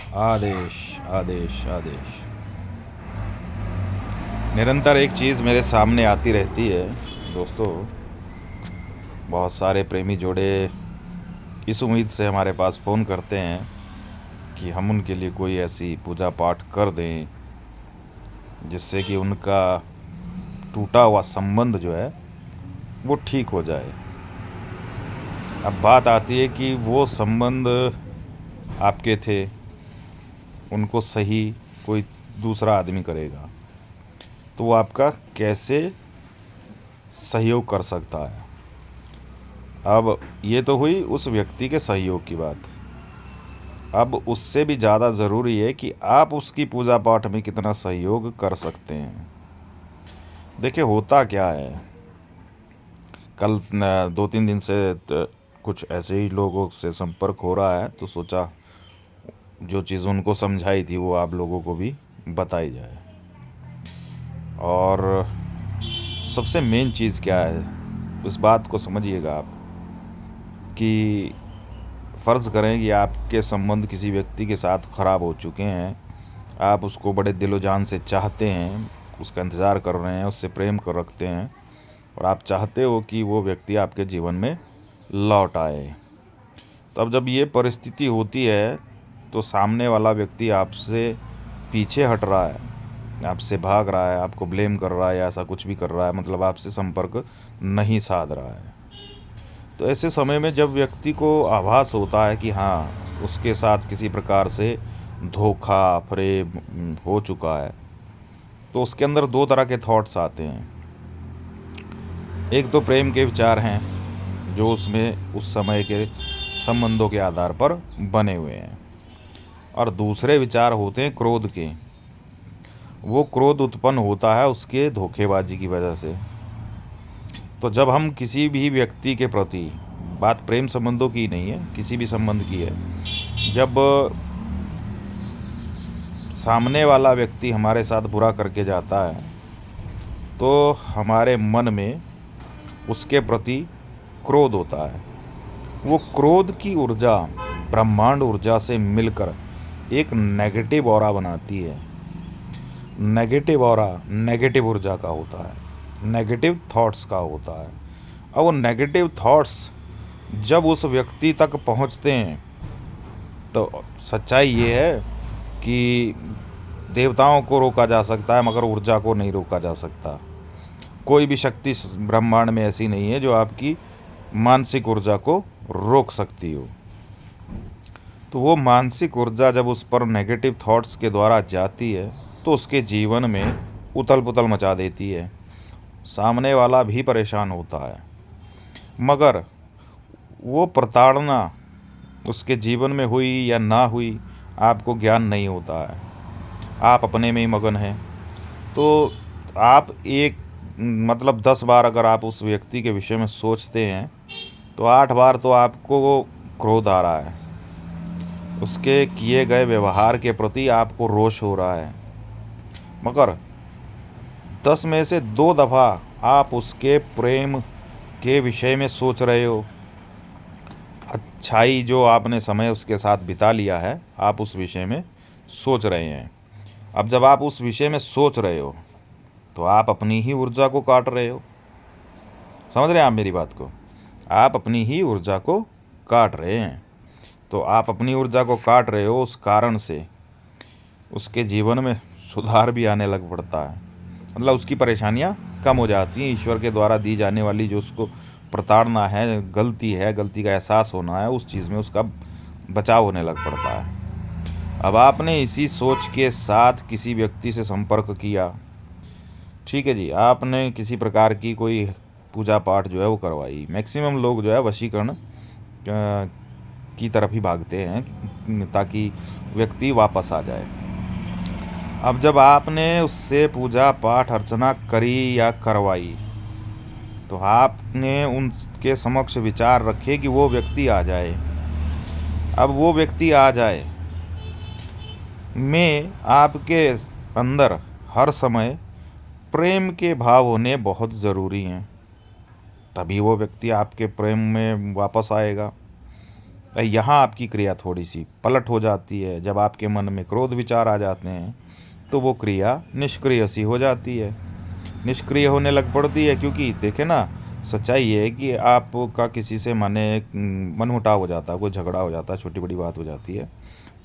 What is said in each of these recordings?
आदेश, आदेश, आदेश। निरंतर एक चीज़ मेरे सामने आती रहती है दोस्तों। बहुत सारे प्रेमी जोड़े इस उम्मीद से हमारे पास फ़ोन करते हैं कि हम उनके लिए कोई ऐसी पूजा पाठ कर दें जिससे कि उनका टूटा हुआ संबंध जो है वो ठीक हो जाए। अब बात आती है कि वो संबंध आपके थे, उनको सही कोई दूसरा आदमी करेगा, तो वो आपका कैसे सहयोग कर सकता है। अब ये तो हुई उस व्यक्ति के सहयोग की बात। अब उससे भी ज़्यादा ज़रूरी है कि आप उसकी पूजा पाठ में कितना सहयोग कर सकते हैं। देखिए होता क्या है, कल 2-3 दिन से कुछ ऐसे ही लोगों से संपर्क हो रहा है, तो सोचा जो चीज़ उनको समझाई थी वो आप लोगों को भी बताई जाए। और सबसे मेन चीज़ क्या है, इस बात को समझिएगा आप कि फ़र्ज़ करें कि आपके संबंध किसी व्यक्ति के साथ ख़राब हो चुके हैं, आप उसको बड़े दिलो जान से चाहते हैं, उसका इंतज़ार कर रहे हैं, उससे प्रेम कर रखते हैं और आप चाहते हो कि वो व्यक्ति आपके जीवन में लौट आए। तब जब ये परिस्थिति होती है तो सामने वाला व्यक्ति आपसे पीछे हट रहा है, आपसे भाग रहा है, आपको ब्लेम कर रहा है या ऐसा कुछ भी कर रहा है, मतलब आपसे संपर्क नहीं साध रहा है। तो ऐसे समय में जब व्यक्ति को आभास होता है कि हाँ, उसके साथ किसी प्रकार से धोखा, फ़रेब हो चुका है, तो उसके अंदर 2 तरह के थॉट्स आते हैं। एक तो प्रेम के विचार हैं, जो उसमें उस समय के संबंधों के आधार पर बने हुए हैं, और दूसरे विचार होते हैं क्रोध के। वो क्रोध उत्पन्न होता है उसके धोखेबाजी की वजह से। तो जब हम किसी भी व्यक्ति के प्रति, बात प्रेम संबंधों की नहीं है, किसी भी संबंध की है, जब सामने वाला व्यक्ति हमारे साथ बुरा करके जाता है तो हमारे मन में उसके प्रति क्रोध होता है। वो क्रोध की ऊर्जा ब्रह्मांड ऊर्जा से मिलकर एक नेगेटिव ऑरा बनाती है। नेगेटिव ऑरा नेगेटिव ऊर्जा का होता है, नेगेटिव थॉट्स का होता है। अब वो नेगेटिव थॉट्स जब उस व्यक्ति तक पहुंचते हैं तो सच्चाई ये है कि देवताओं को रोका जा सकता है मगर ऊर्जा को नहीं रोका जा सकता। कोई भी शक्ति ब्रह्मांड में ऐसी नहीं है जो आपकी मानसिक ऊर्जा को रोक सकती हो। तो वो मानसिक ऊर्जा जब उस पर नेगेटिव थॉट्स के द्वारा जाती है तो उसके जीवन में उथल पुथल मचा देती है। सामने वाला भी परेशान होता है, मगर वो प्रताड़ना उसके जीवन में हुई या ना हुई आपको ज्ञान नहीं होता है। आप अपने में ही मगन हैं। तो आप एक मतलब 10 बार अगर आप उस व्यक्ति के विषय में सोचते हैं तो 8 बार तो आपको क्रोध आ रहा है, उसके किए गए व्यवहार के प्रति आपको रोष हो रहा है, मगर 10 में से 2 दफ़ा आप उसके प्रेम के विषय में सोच रहे हो। अच्छाई जो आपने समय उसके साथ बिता लिया है, आप उस विषय में सोच रहे हैं। अब जब आप उस विषय में सोच रहे हो तो आप अपनी ही ऊर्जा को काट रहे हो। समझ रहे हैं आप मेरी बात को? आप अपनी ही ऊर्जा को काट रहे हैं। तो आप अपनी ऊर्जा को काट रहे हो, उस कारण से उसके जीवन में सुधार भी आने लग पड़ता है, मतलब उसकी परेशानियां कम हो जाती हैं। ईश्वर के द्वारा दी जाने वाली जो उसको प्रताड़ना है, गलती का एहसास होना है, उस चीज़ में उसका बचाव होने लग पड़ता है। अब आपने इसी सोच के साथ किसी व्यक्ति से संपर्क किया, ठीक है जी, आपने किसी प्रकार की कोई पूजा पाठ जो है वो करवाई। मैक्सिमम लोग जो है वशीकरण की तरफ ही भागते हैं ताकि व्यक्ति वापस आ जाए। अब जब आपने उससे पूजा पाठ अर्चना करी या करवाई तो आपने उनके समक्ष विचार रखे कि वो व्यक्ति आ जाए। अब वो व्यक्ति आ जाए में आपके अंदर हर समय प्रेम के भाव होने बहुत ज़रूरी हैं, तभी वो व्यक्ति आपके प्रेम में वापस आएगा। यहाँ आपकी क्रिया थोड़ी सी पलट हो जाती है। जब आपके मन में क्रोध विचार आ जाते हैं तो वो क्रिया निष्क्रिय सी हो जाती है, निष्क्रिय होने लग पड़ती है। क्योंकि देखे ना, सच्चाई ये है कि आपका किसी से मनमुटाव हो जाता है, कोई झगड़ा हो जाता है, छोटी बड़ी बात हो जाती है,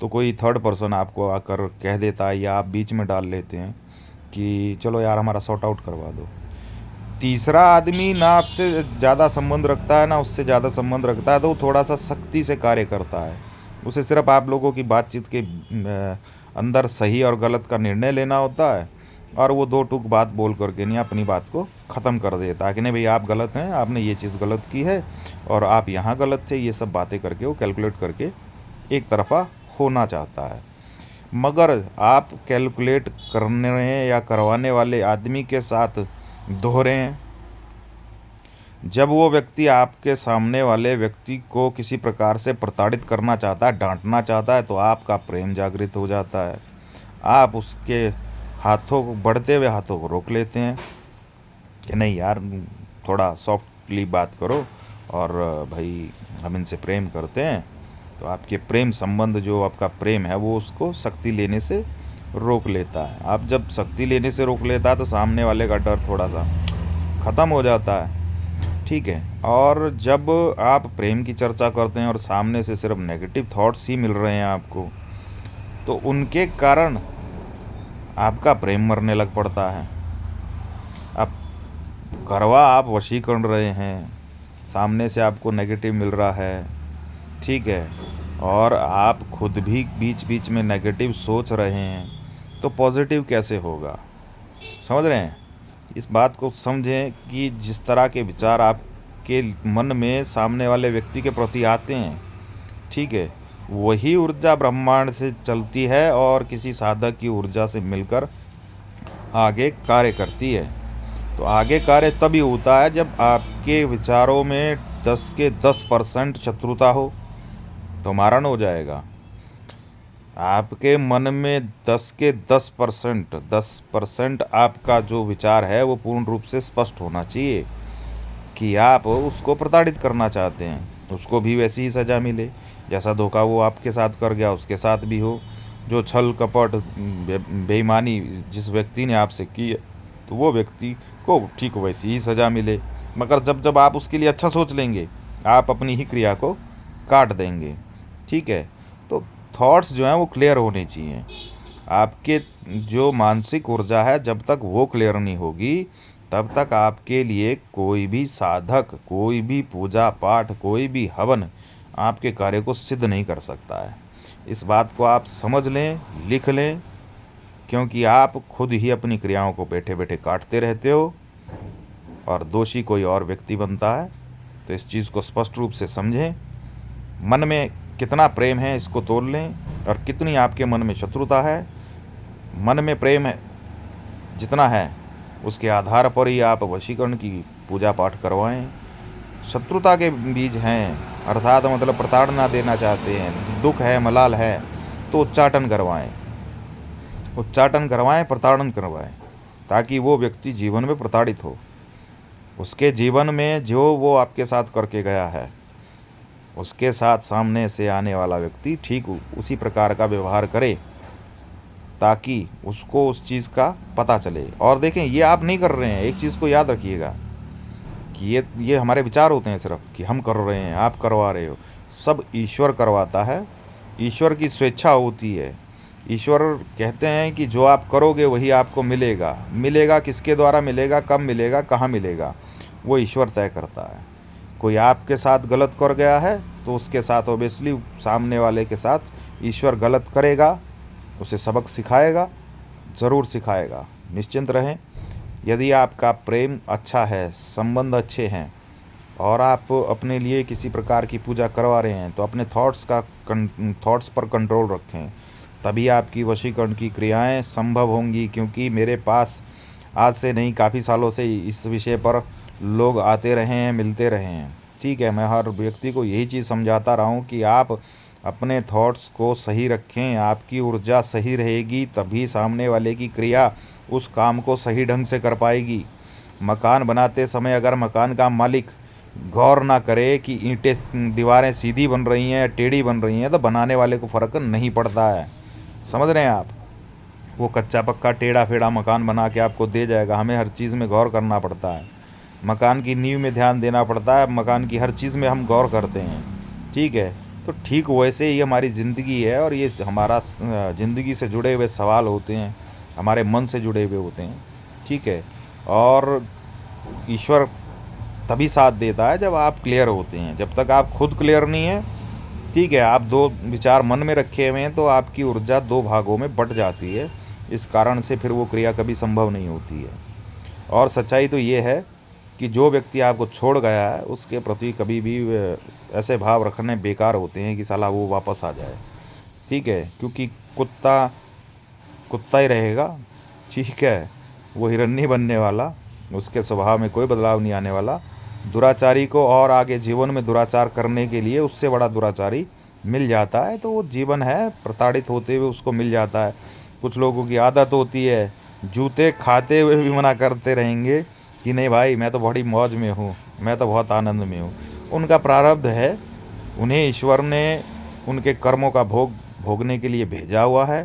तो कोई थर्ड पर्सन आपको आकर कह देता है या आप बीच में डाल लेते हैं कि चलो यार हमारा सॉर्ट आउट करवा दो। तीसरा आदमी ना आपसे ज़्यादा संबंध रखता है ना उससे ज़्यादा संबंध रखता है, तो वो थोड़ा सा सख्ती से कार्य करता है। उसे सिर्फ आप लोगों की बातचीत के अंदर सही और गलत का निर्णय लेना होता है, और वो दो टूक बात बोल करके नहीं अपनी बात को ख़त्म कर देता है कि नहीं भाई आप गलत हैं, आपने ये चीज़ गलत की है और आप यहाँ गलत थे। ये सब बातें करके वो कैलकुलेट करके एक तरफा होना चाहता है। मगर आप कैलकुलेट करने या करवाने वाले आदमी के साथ दोहरे हैं। जब वो व्यक्ति आपके सामने वाले व्यक्ति को किसी प्रकार से प्रताड़ित करना चाहता है, डांटना चाहता है, तो आपका प्रेम जागृत हो जाता है। आप उसके हाथों को, बढ़ते हुए हाथों को रोक लेते हैं कि नहीं यार थोड़ा सॉफ्टली बात करो, और भाई हम इनसे प्रेम करते हैं। तो आपके प्रेम संबंध, जो आपका प्रेम है, वो उसको शक्ति लेने से रोक लेता है। आप जब शक्ति लेने से रोक लेता है तो सामने वाले का डर थोड़ा सा ख़त्म हो जाता है, ठीक है। और जब आप प्रेम की चर्चा करते हैं और सामने से सिर्फ नेगेटिव थॉट्स ही मिल रहे हैं आपको, तो उनके कारण आपका प्रेम मरने लग पड़ता है। अब करवा आप वशीकरण रहे हैं, सामने से आपको नेगेटिव मिल रहा है, ठीक है, और आप खुद भी बीच बीच में नेगेटिव सोच रहे हैं, तो पॉजिटिव कैसे होगा? समझ रहे हैं? इस बात को समझें कि जिस तरह के विचार आपके मन में सामने वाले व्यक्ति के प्रति आते हैं, ठीक है, वही ऊर्जा ब्रह्मांड से चलती है और किसी साधक की ऊर्जा से मिलकर आगे कार्य करती है। तो आगे कार्य तभी होता है जब आपके विचारों में 10 के 10% शत्रुता हो, तो मारण हो जाएगा। आपके मन में 10 के 10% आपका जो विचार है वो पूर्ण रूप से स्पष्ट होना चाहिए कि आप उसको प्रताड़ित करना चाहते हैं, उसको भी वैसी ही सज़ा मिले जैसा धोखा वो आपके साथ कर गया उसके साथ भी हो। जो छल कपट बेईमानी जिस व्यक्ति ने आपसे की है, तो वो व्यक्ति को ठीक वैसी ही सज़ा मिले। मगर जब जब आप उसके लिए अच्छा सोच लेंगे, आप अपनी ही क्रिया को काट देंगे, ठीक है। तो थॉट्स जो हैं वो क्लियर होने चाहिए। आपके जो मानसिक ऊर्जा है, जब तक वो क्लियर नहीं होगी, तब तक आपके लिए कोई भी साधक, कोई भी पूजा पाठ, कोई भी हवन आपके कार्य को सिद्ध नहीं कर सकता है। इस बात को आप समझ लें, लिख लें, क्योंकि आप खुद ही अपनी क्रियाओं को बैठे बैठे काटते रहते हो और दोषी कोई और व्यक्ति बनता है। तो इस चीज़ को स्पष्ट रूप से समझें। मन में कितना प्रेम है इसको तोल लें, और कितनी आपके मन में शत्रुता है। मन में प्रेम है जितना है, उसके आधार पर ही आप वशीकरण की पूजा पाठ करवाएं। शत्रुता के बीज हैं, अर्थात मतलब प्रताड़ना देना चाहते हैं, दुख है, मलाल है, तो उच्चाटन करवाएं, उच्चाटन करवाएं, प्रताड़न करवाएं, ताकि वो व्यक्ति जीवन में प्रताड़ित हो। उसके जीवन में जो वो आपके साथ करके गया है, उसके साथ सामने से आने वाला व्यक्ति ठीक उसी प्रकार का व्यवहार करे, ताकि उसको उस चीज़ का पता चले। और देखें, ये आप नहीं कर रहे हैं, एक चीज़ को याद रखिएगा कि ये हमारे विचार होते हैं सिर्फ, कि हम कर रहे हैं, आप करवा रहे हो। सब ईश्वर करवाता है, ईश्वर की स्वेच्छा होती है। ईश्वर कहते हैं कि जो आप करोगे वही आपको मिलेगा। मिलेगा किसके द्वारा मिलेगा, कब मिलेगा, कहाँ मिलेगा, वो ईश्वर तय करता है। कोई आपके साथ गलत कर गया है तो उसके साथ ओबियसली सामने वाले के साथ ईश्वर गलत करेगा, उसे सबक सिखाएगा, ज़रूर सिखाएगा, निश्चिंत रहें। यदि आपका प्रेम अच्छा है, संबंध अच्छे हैं, और आप अपने लिए किसी प्रकार की पूजा करवा रहे हैं, तो अपने थॉट्स पर कंट्रोल रखें, तभी आपकी वशीकरण की क्रियाएं संभव होंगी। क्योंकि मेरे पास आज से नहीं, काफ़ी सालों से इस विषय पर लोग आते रहे हैं, मिलते रहे हैं, ठीक है। मैं हर व्यक्ति को यही चीज़ समझाता रहा हूँ कि आप अपने थॉट्स को सही रखें, आपकी ऊर्जा सही रहेगी, तभी सामने वाले की क्रिया उस काम को सही ढंग से कर पाएगी। मकान बनाते समय अगर मकान का मालिक गौर ना करे कि ईंटें दीवारें सीधी बन रही हैं या टेढ़ी बन रही हैं, तो बनाने वाले को फ़र्क नहीं पड़ता है। समझ रहे हैं आप? वो कच्चा पक्का टेढ़ा फेढ़ा मकान बना के आपको दे जाएगा। हमें हर चीज़ में गौर करना पड़ता है, मकान की नींव में ध्यान देना पड़ता है, मकान की हर चीज़ में हम गौर करते हैं। ठीक है, तो ठीक वैसे ही हमारी ज़िंदगी है, और ये हमारा ज़िंदगी से जुड़े हुए सवाल होते हैं, हमारे मन से जुड़े हुए होते हैं। ठीक है, और ईश्वर तभी साथ देता है जब आप क्लियर होते हैं। जब तक आप खुद क्लियर नहीं हैं, ठीक है, आप दो विचार मन में रखे हुए हैं, तो आपकी ऊर्जा दो भागों में बट जाती है। इस कारण से फिर वो क्रिया कभी संभव नहीं होती है। और सच्चाई तो ये है कि जो व्यक्ति आपको छोड़ गया है, उसके प्रति कभी भी ऐसे भाव रखने बेकार होते हैं कि साला वो वापस आ जाए। ठीक है, क्योंकि कुत्ता कुत्ता ही रहेगा। ठीक है, वो हिरण्य बनने वाला, उसके स्वभाव में कोई बदलाव नहीं आने वाला। दुराचारी को और आगे जीवन में दुराचार करने के लिए उससे बड़ा दुराचारी मिल जाता है, तो वो जीवन है प्रताड़ित होते हुए उसको मिल जाता है। कुछ लोगों की आदत होती है, जूते खाते हुए भी मना करते रहेंगे कि नहीं भाई, मैं तो बड़ी मौज में हूँ, मैं तो बहुत आनंद में हूँ। उनका प्रारब्ध है, उन्हें ईश्वर ने उनके कर्मों का भोग भोगने के लिए भेजा हुआ है।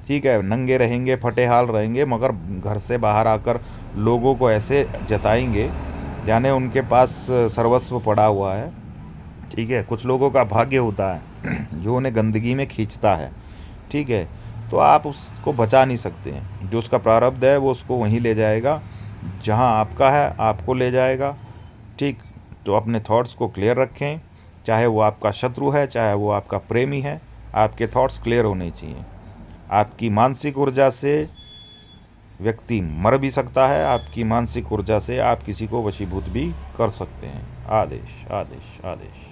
ठीक है, नंगे रहेंगे, फटे हाल रहेंगे, मगर घर से बाहर आकर लोगों को ऐसे जताएंगे जाने उनके पास सर्वस्व पड़ा हुआ है। ठीक है, कुछ लोगों का भाग्य होता है जो उन्हें गंदगी में खींचता है। ठीक है, तो आप उसको बचा नहीं सकते हैं। जो उसका प्रारब्ध है वो उसको वहीं ले जाएगा जहां आपका है, आपको ले जाएगा। ठीक, तो अपने थॉट्स को क्लियर रखें, चाहे वो आपका शत्रु है, चाहे वो आपका प्रेमी है, आपके थॉट्स क्लियर होने चाहिए। आपकी मानसिक ऊर्जा से व्यक्ति मर भी सकता है, आपकी मानसिक ऊर्जा से आप किसी को वशीभूत भी कर सकते हैं। आदेश, आदेश, आदेश।